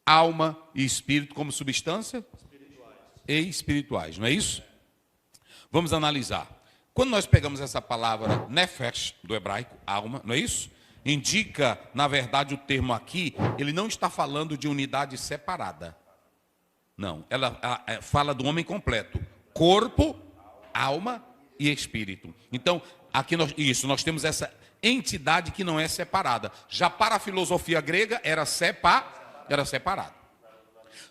alma e espírito como substância e espirituais, não é isso? Vamos analisar. Quando nós pegamos essa palavra nefesh, do hebraico, alma, não é isso? Indica, na verdade, o termo aqui, ele não está falando de unidade separada. Não, ela fala do homem completo. Corpo, alma e espírito. Então, aqui nós temos essa entidade que não é separada. Já para a filosofia grega, era separado.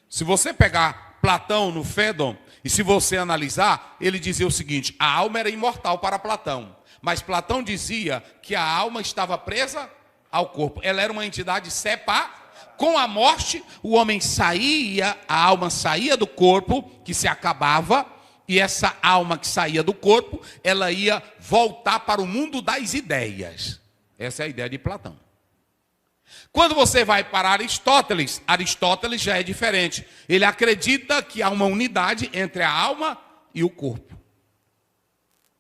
Se você pegar Platão no Fédon, e se você analisar, ele dizia o seguinte: a alma era imortal para Platão. Mas Platão dizia que a alma estava presa ao corpo. Ela era uma entidade separada. Com a morte, o homem saía, a alma saía do corpo, que se acabava, e essa alma que saía do corpo, ela ia voltar para o mundo das ideias. Essa é a ideia de Platão. Quando você vai para Aristóteles, Aristóteles já é diferente. Ele acredita que há uma unidade entre a alma e o corpo.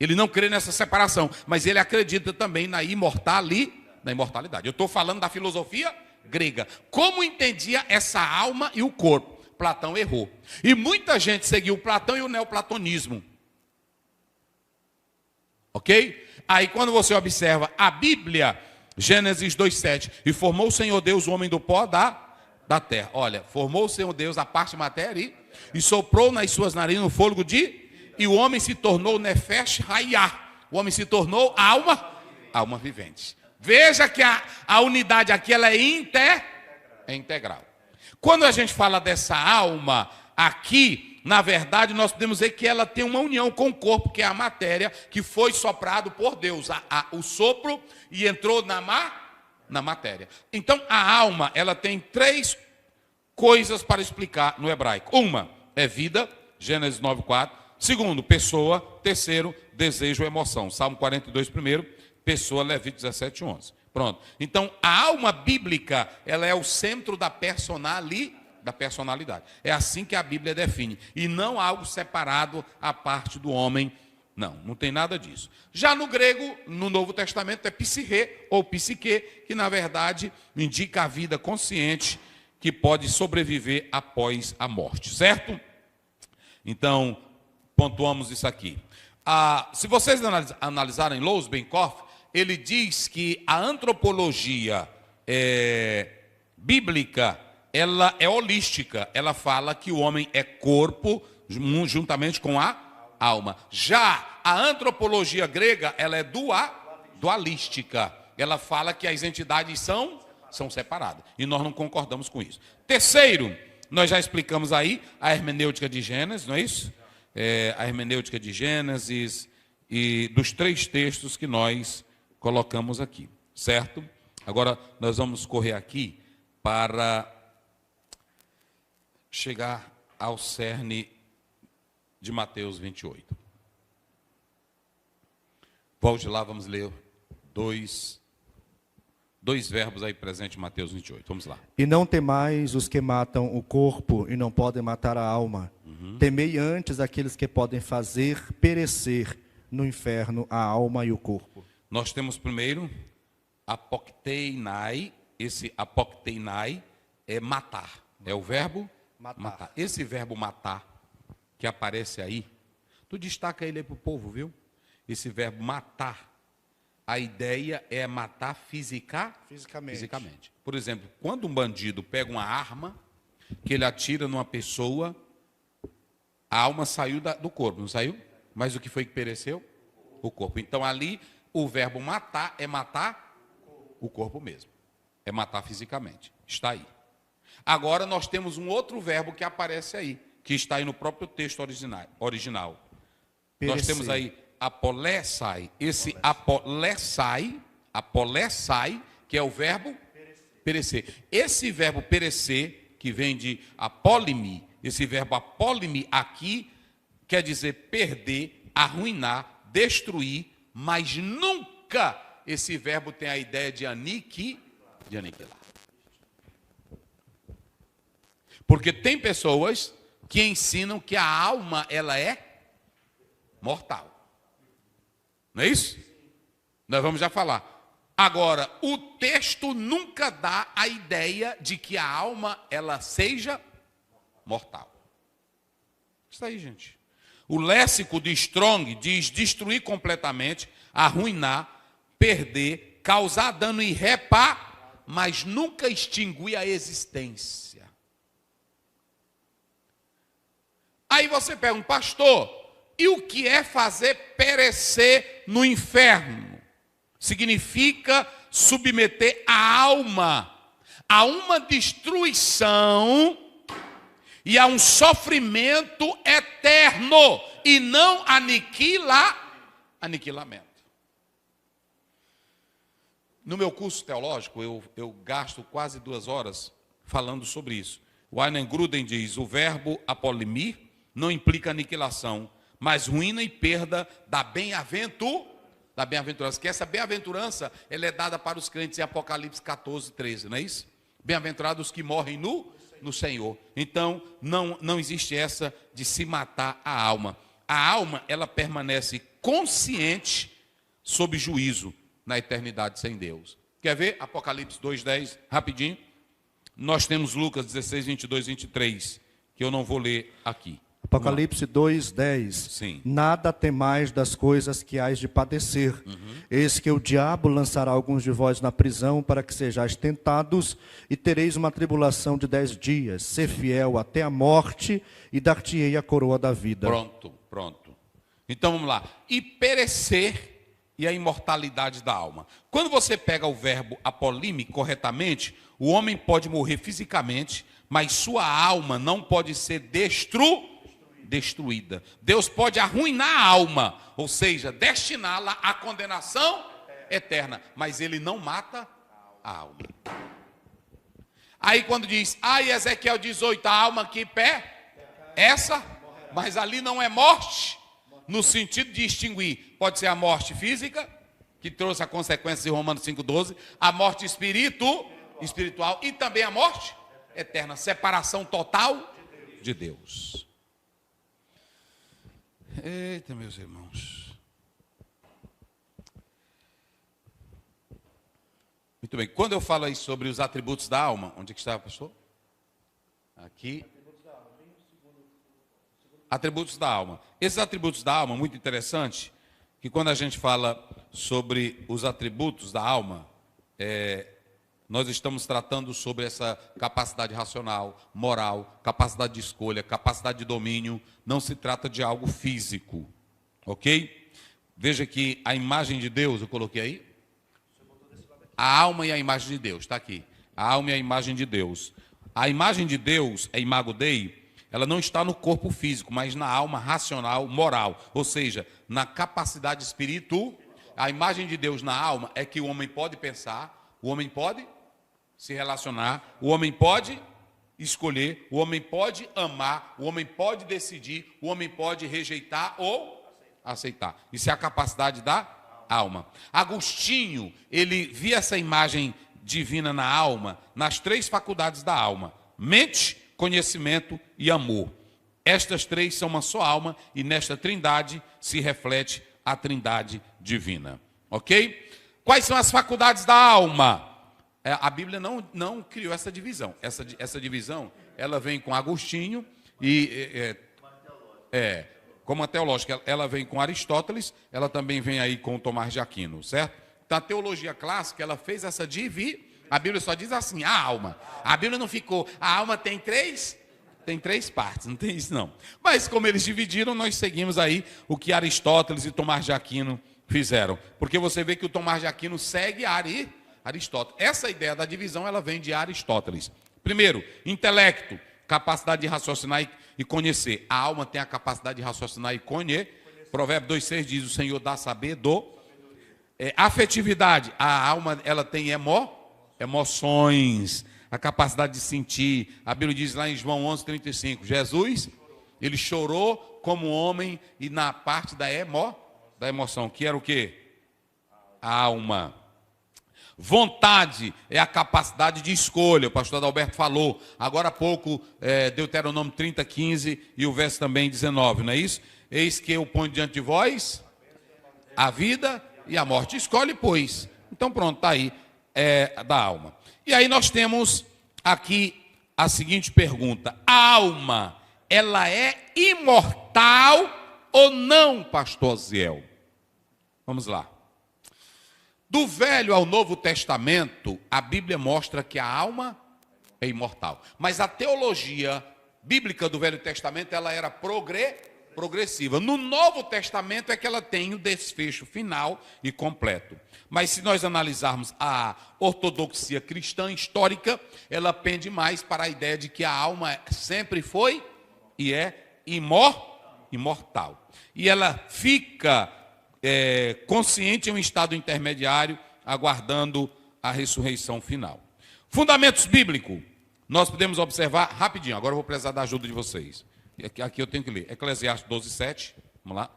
Ele não crê nessa separação, mas ele acredita também na imortalidade. Eu estou falando da filosofia grega. Como entendia essa alma e o corpo? Platão errou. E muita gente seguiu Platão e o neoplatonismo. Ok? Aí quando você observa a Bíblia, Gênesis 2,7, e formou o Senhor Deus o homem do pó da terra. Olha, formou o Senhor Deus a parte matéria e soprou nas suas narinas o fôlego e o homem se tornou nefesh hayah. O homem se tornou alma vivente. Veja que a unidade aqui ela é integral. Quando a gente fala dessa alma aqui, na verdade, nós podemos dizer que ela tem uma união com o corpo, que é a matéria, que foi soprado por Deus, o sopro, e entrou na matéria. Então, a alma, ela tem 3 coisas para explicar no hebraico. Uma é vida, Gênesis 9,4. Segundo, pessoa. Terceiro, desejo ou emoção. Salmo 42, primeiro. Pessoa, Levítico 17:11. Pronto. Então, a alma bíblica, ela é o centro da personalidade. É assim que a Bíblia define. E não algo separado à parte do homem. Não tem nada disso. Já no grego, no Novo Testamento, é psique ou psique, que na verdade indica a vida consciente que pode sobreviver após a morte. Certo? Então, pontuamos isso aqui. Se vocês analisarem Lois Benkoff, ele diz que a antropologia bíblica, ela é holística. Ela fala que o homem é corpo juntamente com a alma. Já a antropologia grega, ela é dualística. Ela fala que as entidades são separadas. E nós não concordamos com isso. Terceiro, nós já explicamos aí a hermenêutica de Gênesis, não é isso? A hermenêutica de Gênesis e dos 3 textos que nós colocamos aqui, certo? Agora nós vamos correr aqui para chegar ao cerne de Mateus 28. Volte lá, vamos ler dois verbos aí presentes em Mateus 28. Vamos lá. E não temais os que matam o corpo e não podem matar a alma. Temei antes aqueles que podem fazer perecer no inferno a alma e o corpo. Nós temos primeiro apokteinai. Esse apokteinai é matar. É o verbo matar. Esse verbo matar que aparece aí, tu destaca ele aí para o povo, viu? Esse verbo matar, a ideia é matar fisicamente. Por exemplo, quando um bandido pega uma arma, que ele atira numa pessoa, a alma saiu do corpo, não saiu? Mas o que foi que pereceu? O corpo. Então ali, o verbo matar é matar o corpo mesmo. É matar fisicamente. Está aí. Agora nós temos um outro verbo que aparece aí, que está aí no próprio texto original. Nós temos aí apolessai. Esse apolessai, que é o verbo perecer. Esse verbo perecer, que vem de apólime, esse verbo apólime aqui quer dizer perder, arruinar, destruir, mas nunca esse verbo tem a ideia de aniquilar. Porque tem pessoas que ensinam que a alma ela é mortal. Não é isso? Nós vamos já falar. Agora, o texto nunca dá a ideia de que a alma ela seja mortal. Isso aí, gente. O léxico de Strong diz destruir completamente, arruinar, perder, causar dano irreparável, mas nunca extinguir a existência. Aí você pergunta, pastor, e o que é fazer perecer no inferno? Significa submeter a alma a uma destruição e a um sofrimento eterno, e não aniquilamento. No meu curso teológico, eu gasto quase 2 horas falando sobre isso. O Wayne Gruden diz, o verbo apolimir não implica aniquilação, mas ruína e perda da bem-aventurança. Que essa bem-aventurança, ela é dada para os crentes em Apocalipse 14, 13, não é isso? Bem-aventurados que morrem no Senhor. Então, não existe essa de se matar a alma. A alma, ela permanece consciente sob juízo na eternidade sem Deus. Quer ver? Apocalipse 2:10, rapidinho. Nós temos Lucas 16, 22, 23, que eu não vou ler aqui. Apocalipse 2:10. Sim. Nada temais das coisas que hás de padecer. Eis que o diabo lançará alguns de vós na prisão para que sejais tentados e tereis uma tribulação de 10 dias. Ser fiel até a morte e dar-te-ei a coroa da vida. Pronto. Então vamos lá. E perecer e a imortalidade da alma. Quando você pega o verbo apolime corretamente, o homem pode morrer fisicamente, mas sua alma não pode ser destruída. Deus pode arruinar a alma, ou seja, destiná-la à condenação eterna, mas ele não mata a alma. Aí quando diz, Ezequiel 18, a alma que mas ali não é morte, no sentido de extinguir. Pode ser a morte física, que trouxe a consequência de Romanos 5,12, a morte espiritual e também a morte eterna, separação total de Deus. Eita, meus irmãos. Muito bem, quando eu falo aí sobre os atributos da alma, onde que está, pastor? Aqui. Atributos da alma. Esses atributos da alma, muito interessante, que quando a gente fala sobre os atributos da alma, nós estamos tratando sobre essa capacidade racional, moral, capacidade de escolha, capacidade de domínio. Não se trata de algo físico, ok? Veja que a imagem de Deus, eu coloquei aí. A alma e a imagem de Deus, está aqui. A alma e a imagem de Deus. A imagem de Deus, é Imago Dei, ela não está no corpo físico, mas na alma racional, moral. Ou seja, na capacidade espiritual. A imagem de Deus na alma é que o homem pode pensar, o homem pode se relacionar, o homem pode escolher, o homem pode amar, o homem pode decidir, o homem pode rejeitar ou aceitar. Isso é a capacidade da alma. Agostinho, ele via essa imagem divina na alma, nas 3 faculdades da alma: mente, conhecimento e amor. Estas 3 são uma só alma e nesta trindade se reflete a trindade divina. Ok? Quais são as faculdades da alma? A Bíblia não criou essa divisão. Essa divisão, ela vem com Agostinho como a teológica, ela vem com Aristóteles, ela também vem aí com Tomás de Aquino, certo? Então a teologia clássica, ela fez essa divisão. A Bíblia só diz assim, a alma. A Bíblia não ficou, a alma tem 3 partes, não tem isso não. Mas como eles dividiram, nós seguimos aí o que Aristóteles e Tomás de Aquino fizeram. Porque você vê que o Tomás de Aquino segue Aristóteles. Essa ideia da divisão, ela vem de Aristóteles. Primeiro, intelecto, capacidade de raciocinar e conhecer. A alma tem a capacidade de raciocinar e conhecer. Provérbio 2,6 diz, o Senhor dá saber afetividade, a alma, ela tem emoções, a capacidade de sentir. A Bíblia diz lá em João 11:35, Jesus, ele chorou como homem e na parte da emoção, que era o quê? A alma. Vontade é a capacidade de escolha, o pastor Adalberto falou, agora há pouco, Deuteronômio 30:15 e o verso também 19, não é isso? Eis que eu ponho diante de vós a vida e a morte. Escolhe, pois. Então pronto, está aí, da alma. E aí nós temos aqui a seguinte pergunta: a alma, ela é imortal ou não, pastor Ziel? Vamos lá. Do Velho ao Novo Testamento, a Bíblia mostra que a alma é imortal. Mas a teologia bíblica do Velho Testamento, ela era progressiva. No Novo Testamento é que ela tem o desfecho final e completo. Mas se nós analisarmos a ortodoxia cristã histórica, ela pende mais para a ideia de que a alma sempre foi e é imortal. E ela fica consciente em um estado intermediário, aguardando a ressurreição final. Fundamentos bíblicos, nós podemos observar rapidinho. Agora eu vou precisar da ajuda de vocês. Aqui eu tenho que ler. Eclesiastes 12:7. Vamos lá.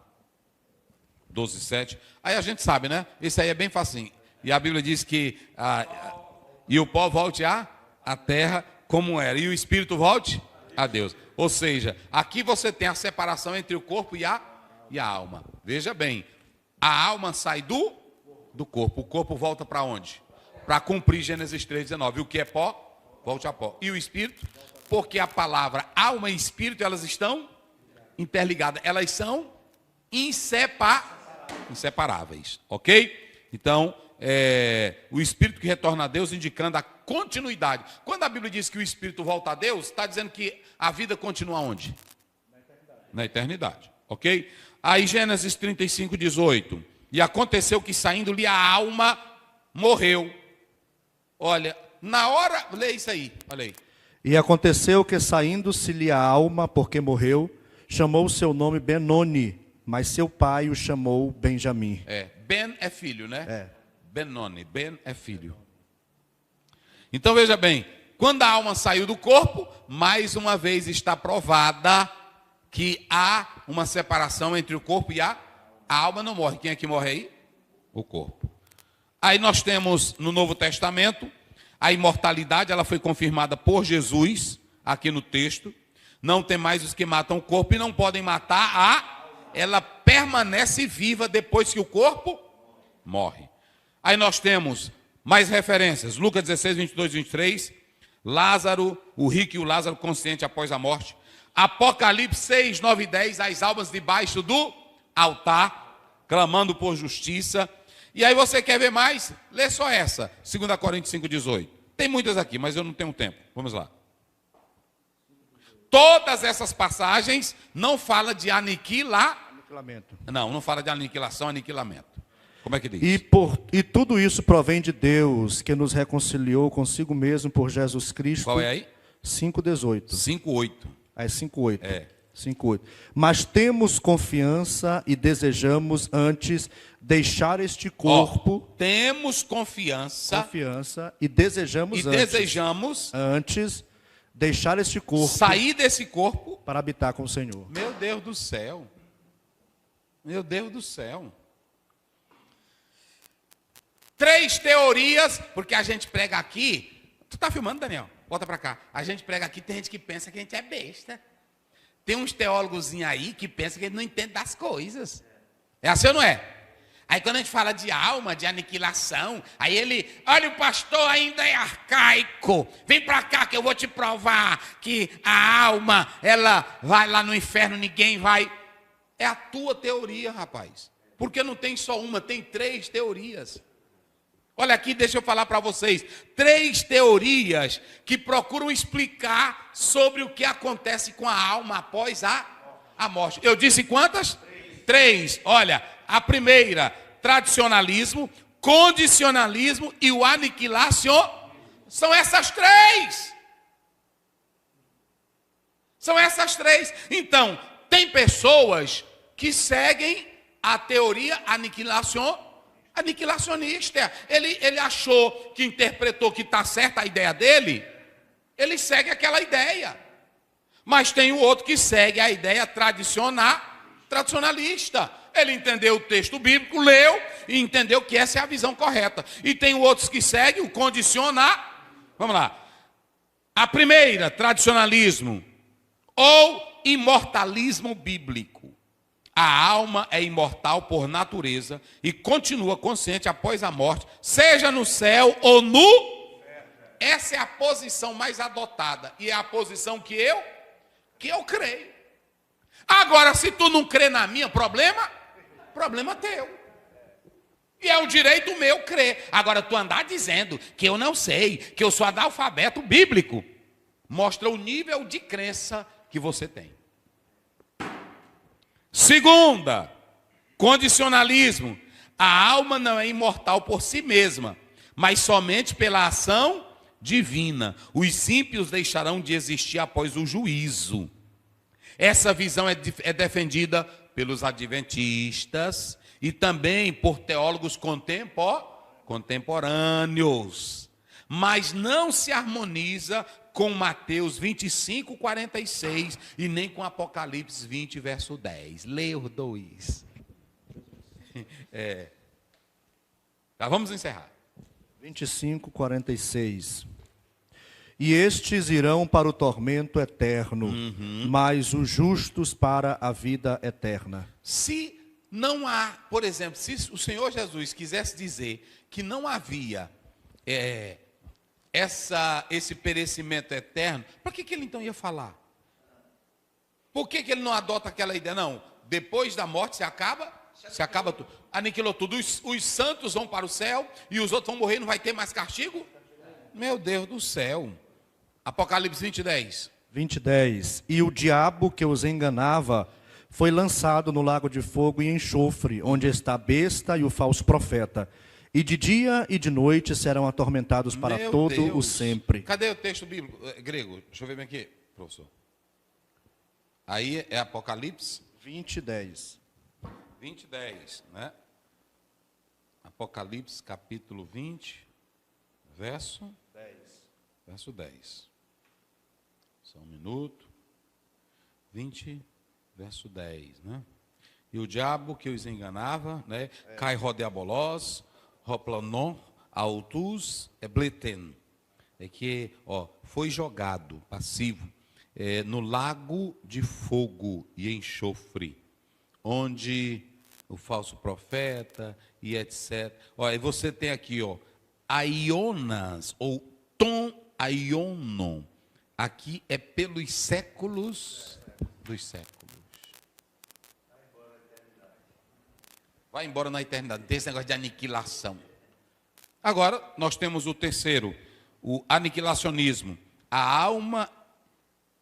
12:7. Aí a gente sabe, né? Isso aí é bem facinho. E a Bíblia diz que e o pó volte à terra como era. E o espírito volte a Deus. Ou seja, aqui você tem a separação entre o corpo e a alma. Veja bem. A alma sai do corpo. O corpo volta para onde? Para cumprir Gênesis 3:19. E o que é pó? Volte a pó. E o espírito? Porque a palavra alma e espírito, elas estão interligadas. Elas são inseparáveis. Ok? Então, o espírito que retorna a Deus, indicando a continuidade. Quando a Bíblia diz que o espírito volta a Deus, está dizendo que a vida continua onde? Na eternidade. Ok? Aí Gênesis 35:18. E aconteceu que saindo-lhe a alma, morreu. Olha, na hora, lê isso aí, olha aí. E aconteceu que saindo-se-lhe a alma, porque morreu, chamou o seu nome Benoni, mas seu pai o chamou Benjamim. Ben é filho, né? É. Benoni, Ben é filho. Então veja bem, quando a alma saiu do corpo, mais uma vez está provada que há uma separação entre o corpo e a alma não morre. Quem é que morre aí? O corpo. Aí nós temos no Novo Testamento a imortalidade, ela foi confirmada por Jesus, aqui no texto. Não tem mais os que matam o corpo e não podem matar ela permanece viva depois que o corpo morre. Aí nós temos mais referências. Lucas 16:22-23. Lázaro, o rico e o Lázaro consciente após a morte. Apocalipse 6:9-10. As almas debaixo do altar, clamando por justiça. E aí você quer ver mais? Lê só essa, 2 Coríntios 5:18. Tem muitas aqui, mas eu não tenho tempo. Vamos lá. Todas essas passagens não falam de aniquilamento. Não fala de aniquilação, aniquilamento. Como é que diz? E tudo isso provém de Deus, que nos reconciliou consigo mesmo por Jesus Cristo. Qual é aí? 5:18. 5:8. É 5:8. 5:8. Mas temos confiança e desejamos antes deixar este corpo. Temos confiança e desejamos antes deixar este corpo. Sair desse corpo para habitar com o Senhor. Meu Deus do céu. Meu Deus do céu. 3 teorias, porque a gente prega aqui. Tu está filmando, Daniel? Volta para cá. A gente prega aqui, tem gente que pensa que a gente é besta. Tem uns teólogos aí que pensam que a gente não entende das coisas. É assim ou não é? Aí quando a gente fala de alma, de aniquilação, aí ele, olha, o pastor ainda é arcaico. Vem para cá que eu vou te provar que a alma, ela vai lá no inferno, ninguém vai. É a tua teoria, rapaz. Porque não tem só uma, tem 3 teorias. Olha aqui, deixa eu falar para vocês. 3 teorias que procuram explicar sobre o que acontece com a alma após a morte. Eu disse quantas? 3. Olha, a primeira, tradicionalismo, condicionalismo e o aniquilacionismo. São essas 3. São essas 3. Então, tem pessoas que seguem a teoria aniquilacionista. Ele achou que interpretou que está certa a ideia dele, ele segue aquela ideia. Mas tem o outro que segue a ideia tradicionalista. Ele entendeu o texto bíblico, leu e entendeu que essa é a visão correta. E tem outros que seguem o condicionar. Vamos lá. A primeira, tradicionalismo ou imortalismo bíblico. A alma é imortal por natureza e continua consciente após a morte, seja no céu ou no... Essa é a posição mais adotada e é a posição que eu creio. Agora, se tu não crê na minha, problema teu. E é o direito meu crer. Agora, tu andar dizendo que eu não sei, que eu sou analfabeto bíblico, mostra o nível de crença que você tem. Segunda, condicionalismo. A alma não é imortal por si mesma, mas somente pela ação divina. Os ímpios deixarão de existir após o juízo. Essa visão é defendida pelos adventistas e também por teólogos contemporâneos. Mas não se harmoniza com Mateus 25, 46 e nem com Apocalipse 20, verso 10. Leia os dois. Já vamos encerrar. 25, 46. E estes irão para o tormento eterno, mas os justos para a vida eterna. Se não há, por exemplo, se o Senhor Jesus quisesse dizer que não havia esse perecimento eterno, para que ele então ia falar? Por que ele não adota aquela ideia? Não, depois da morte se acaba tudo. Aniquilou tudo. Os santos vão para o céu e os outros vão morrer, não vai ter mais castigo? Meu Deus do céu. Apocalipse 20, 10. 20, 10. E o diabo que os enganava foi lançado no lago de fogo e enxofre, onde está a besta e o falso profeta. E de dia e de noite serão atormentados para Meu todo Deus. o sempre. Cadê o texto bíblico grego? Deixa eu ver bem aqui, professor. Aí é Apocalipse 20, 10. 20, 10, né? Apocalipse capítulo 20, verso 10. Só um minuto. 20, verso 10, né? E o diabo que os enganava, né? Cai rodiabolós, roplanon, autus, ebleten. É que, foi jogado, passivo, no lago de fogo e enxofre, onde o falso profeta e etc. E você tem aqui, aionas, ou tom aionon. Aqui é pelos séculos dos séculos. Vai embora na eternidade. Não tem esse negócio de aniquilação. Agora, nós temos o terceiro, o aniquilacionismo. A alma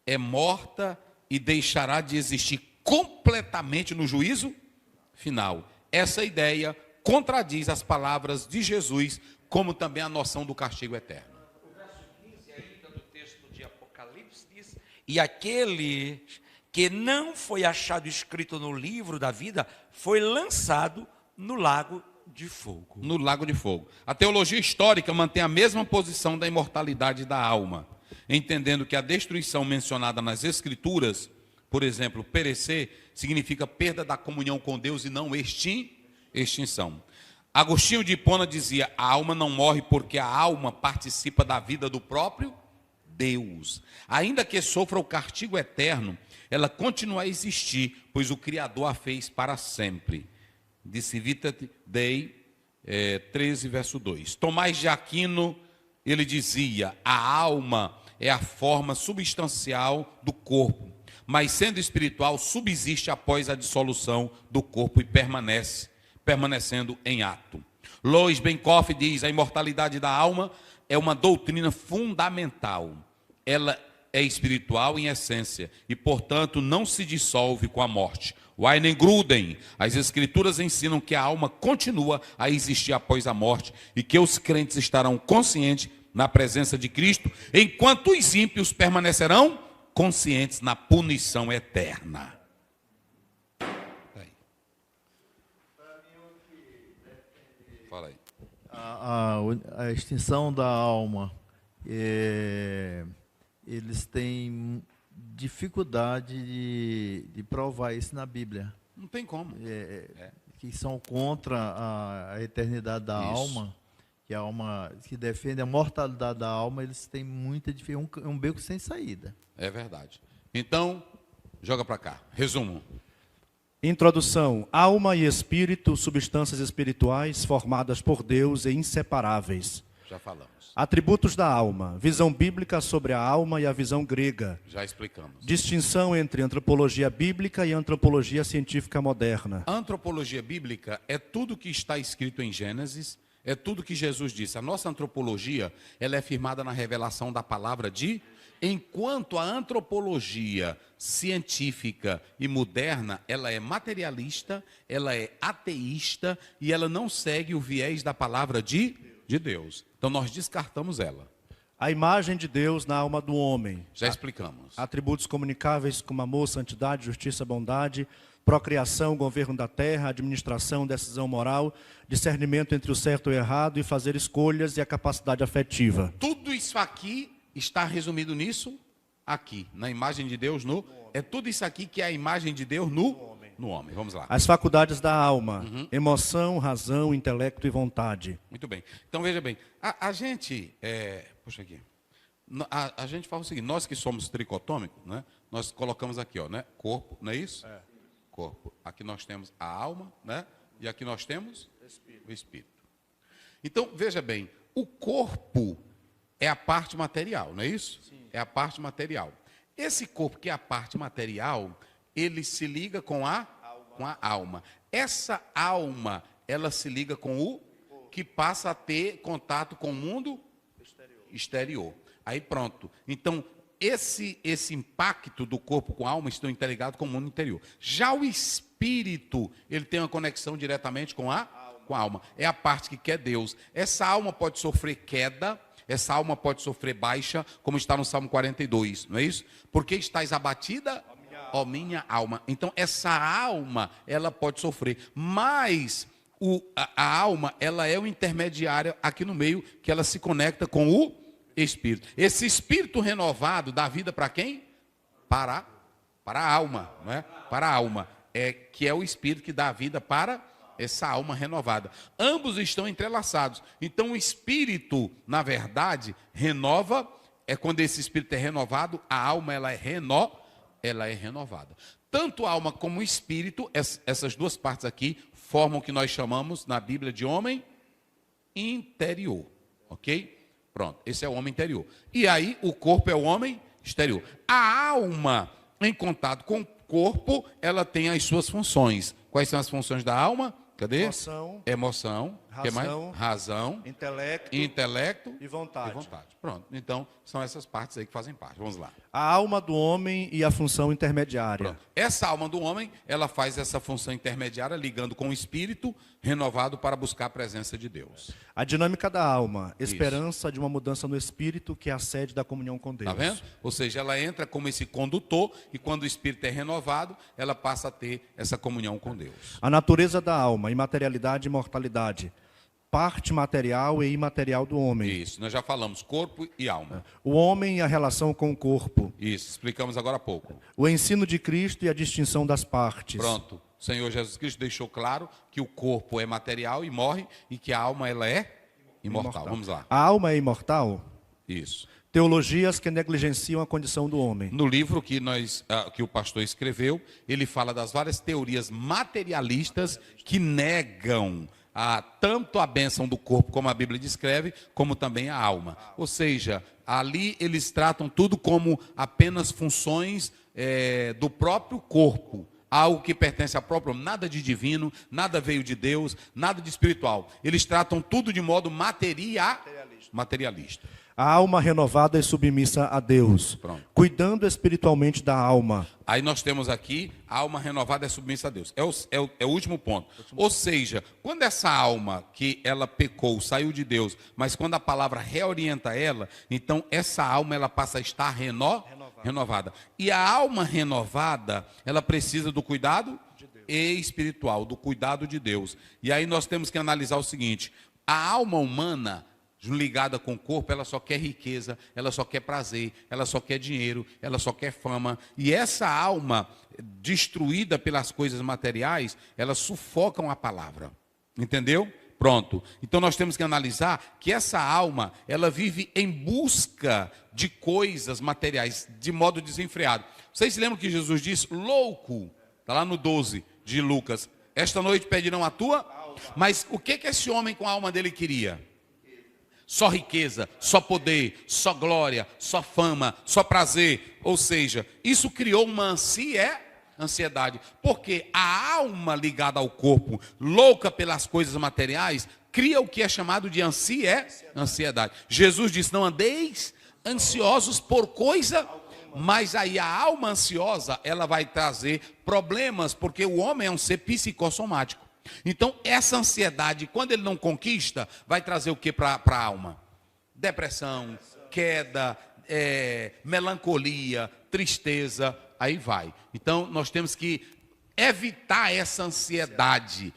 é morta e deixará de existir completamente no juízo final. Essa ideia contradiz as palavras de Jesus, como também a noção do castigo eterno. O verso 15 ainda do texto de Apocalipse diz: e aquele que não foi achado escrito no livro da vida foi lançado no lago de fogo. No lago de fogo. A teologia histórica mantém a mesma posição da imortalidade da alma, entendendo que a destruição mencionada nas Escrituras, por exemplo, perecer, significa perda da comunhão com Deus e não extinção. Agostinho de Hipona dizia: a alma não morre porque a alma participa da vida do próprio Deus. Ainda que sofra o castigo eterno, ela continua a existir, pois o Criador a fez para sempre. De Civitate Dei 13, verso 2. Tomás de Aquino, ele dizia: a alma é a forma substancial do corpo, mas sendo espiritual, subsiste após a dissolução do corpo e permanecendo em ato. Lois Benkoff diz: a imortalidade da alma é uma doutrina fundamental. Ela é espiritual em essência e, portanto, não se dissolve com a morte. Weingruden: as Escrituras ensinam que a alma continua a existir após a morte e que os crentes estarão conscientes na presença de Cristo, enquanto os ímpios permanecerão conscientes na punição eterna. Fala aí. A extinção da alma, eles têm dificuldade de provar isso na Bíblia. Não tem como. Que são contra a eternidade da alma, que a alma que defende a mortalidade da alma, eles têm muita dificuldade, um beco sem saída. É verdade. Então, joga para cá. Resumo. Introdução. Alma e espírito, substâncias espirituais formadas por Deus e inseparáveis. Já falamos. Atributos da alma. Visão bíblica sobre a alma e a visão grega. Já explicamos. Distinção entre antropologia bíblica e antropologia científica moderna. A antropologia bíblica é tudo que está escrito em Gênesis, é tudo que Jesus disse. A nossa antropologia, ela é firmada na revelação da palavra de... Enquanto a antropologia científica e moderna, ela é materialista, ela é ateísta e ela não segue o viés da palavra de Deus. Então nós descartamos ela. A imagem de Deus na alma do homem. Já explicamos. Atributos comunicáveis como amor, santidade, justiça, bondade, procriação, governo da terra, administração, decisão moral, discernimento entre o certo e o errado e fazer escolhas e a capacidade afetiva. Tudo isso aqui está resumido nisso aqui, na imagem de Deus no... É tudo isso aqui que é a imagem de Deus no homem. Vamos lá. As faculdades da alma, emoção, razão, intelecto e vontade. Muito bem. Então, veja bem, a gente... puxa aqui. A gente fala o seguinte, nós que somos tricotômicos, né, nós colocamos aqui, ó, né, corpo, não é isso? É. Corpo. Aqui nós temos a alma, né, e aqui nós temos o espírito. Então, veja bem, o corpo é a parte material, não é isso? Sim. É a parte material. Esse corpo que é a parte material, ele se liga com a alma. Essa alma, ela se liga com o que passa a ter contato com o mundo exterior. Aí pronto. Então, esse impacto do corpo com a alma estão interligados com o mundo interior. Já o espírito, ele tem uma conexão diretamente com a alma. É a parte que quer Deus. Essa alma pode sofrer queda, essa alma pode sofrer baixa, como está no Salmo 42, não é isso? Porque estás abatida, ó minha alma. Então, essa alma, ela pode sofrer. Mas a alma, ela é o intermediário aqui no meio, que ela se conecta com o espírito. Esse espírito renovado dá vida para quem? Para a alma, não é? Para a alma. Que é o espírito que dá vida para essa alma renovada. Ambos estão entrelaçados. Então o espírito, na verdade, renova, é quando esse espírito é renovado, a alma ela é renovada. Tanto a alma como o espírito, essas duas partes aqui, formam o que nós chamamos na Bíblia de homem interior. Ok? Pronto, esse é o homem interior. E aí o corpo é o homem exterior. A alma, em contato com o corpo, ela tem as suas funções. Quais são as funções da alma? Cadê? Emoção. Que mais? Razão. Intelecto e vontade. Pronto. Então, são essas partes aí que fazem parte. Vamos lá. A alma do homem e a função intermediária. Pronto. Essa alma do homem, ela faz essa função intermediária ligando com o espírito renovado para buscar a presença de Deus. A dinâmica da alma, esperança de uma mudança no espírito que é a sede da comunhão com Deus. Está vendo? Ou seja, ela entra como esse condutor e quando o espírito é renovado, ela passa a ter essa comunhão com Deus. A natureza da alma, imaterialidade e imortalidade. Parte material e imaterial do homem. Isso, nós já falamos, corpo e alma. O homem e a relação com o corpo. Isso, explicamos agora há pouco. O ensino de Cristo e a distinção das partes. Pronto, o Senhor Jesus Cristo deixou claro que o corpo é material e morre, e que a alma ela é imortal. Vamos lá. A alma é imortal? Isso. Teologias que negligenciam a condição do homem. No livro que o pastor escreveu, ele fala das várias teorias materialistas que negam tanto a bênção do corpo, como a Bíblia descreve, como também a alma. Ou seja, ali eles tratam tudo como apenas funções do próprio corpo. Algo que pertence ao próprio, nada de divino, nada veio de Deus, nada de espiritual. Eles tratam tudo de modo materialista. A alma renovada e submissa a Deus. Pronto. Cuidando espiritualmente da alma. Aí nós temos aqui, a alma renovada é submissa a Deus. É o último ponto. Ou seja, quando essa alma que ela pecou, saiu de Deus, mas quando a palavra reorienta ela, então essa alma ela passa a estar renovada. E a alma renovada, ela precisa do cuidado espiritual, do cuidado de Deus. E aí nós temos que analisar o seguinte, a alma humana ligada com o corpo, ela só quer riqueza, ela só quer prazer, ela só quer dinheiro, ela só quer fama. E essa alma destruída pelas coisas materiais, elas sufocam a palavra. Entendeu? Pronto. Então nós temos que analisar que essa alma, ela vive em busca de coisas materiais, de modo desenfreado. Vocês se lembram que Jesus disse, louco, está lá no 12, de Lucas. Esta noite pedirão a tua, mas o que esse homem com a alma dele queria? Só riqueza, só poder, só glória, só fama, só prazer. Ou seja, isso criou uma ansiedade. Porque a alma ligada ao corpo, louca pelas coisas materiais, cria o que é chamado de ansiedade. Jesus disse, não andeis ansiosos por coisa, mas aí a alma ansiosa, ela vai trazer problemas, porque o homem é um ser psicossomático. Então, essa ansiedade, quando ele não conquista, vai trazer o que para a alma? Depressão, queda, melancolia, tristeza, aí vai. Então, nós temos que evitar essa ansiedade.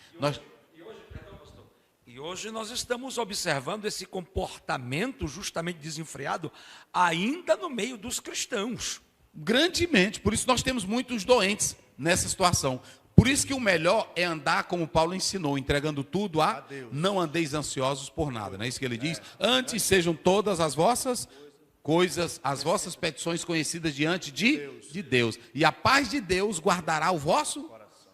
E hoje nós estamos observando esse comportamento justamente desenfreado ainda no meio dos cristãos. Grandemente, por isso nós temos muitos doentes nessa situação. Por isso que o melhor é andar como Paulo ensinou, entregando tudo a Deus. Não andeis ansiosos por nada, não é isso que ele diz? Antes sejam todas as vossas coisas, as vossas petições conhecidas diante de Deus. E a paz de Deus guardará o vosso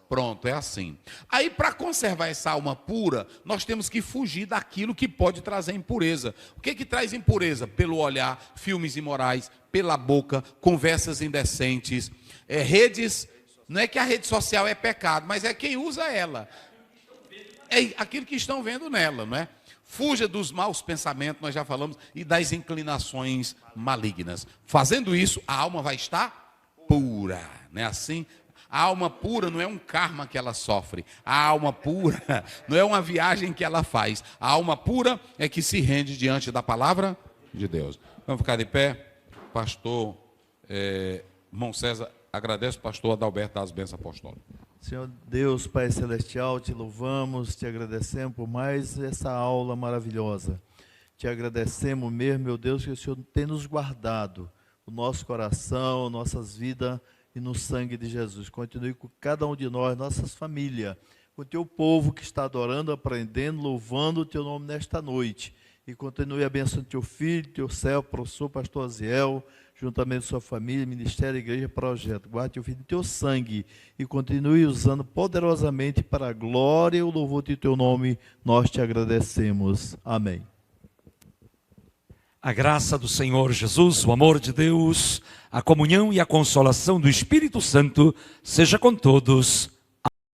Pronto, é assim. Aí, para conservar essa alma pura, nós temos que fugir daquilo que pode trazer impureza. O que traz impureza? Pelo olhar, filmes imorais, pela boca, conversas indecentes, redes. Não é que a rede social é pecado, mas é quem usa ela. É aquilo que estão vendo nela, não é? Fuja dos maus pensamentos, nós já falamos, e das inclinações malignas. Fazendo isso, a alma vai estar pura, não é assim? A alma pura não é um karma que ela sofre. A alma pura não é uma viagem que ela faz. A alma pura é que se rende diante da palavra de Deus. Vamos ficar de pé. Pastor, irmão César, agradece o pastor Adalberto das bênçãos apostólicas. Senhor Deus, Pai Celestial, te louvamos, te agradecemos por mais essa aula maravilhosa. Te agradecemos mesmo, meu Deus, que o Senhor tem nos guardado o nosso coração, nossas vidas, e no sangue de Jesus. Continue com cada um de nós, nossas famílias, com o teu povo que está adorando, aprendendo, louvando o teu nome nesta noite. E continue abençoando teu filho, teu servo, professor, pastor Aziel, juntamente com sua família, ministério, igreja, projeto. Guarde teu filho, teu sangue e continue usando poderosamente para a glória e o louvor de teu nome. Nós te agradecemos. Amém. A graça do Senhor Jesus, o amor de Deus, a comunhão e a consolação do Espírito Santo seja com todos.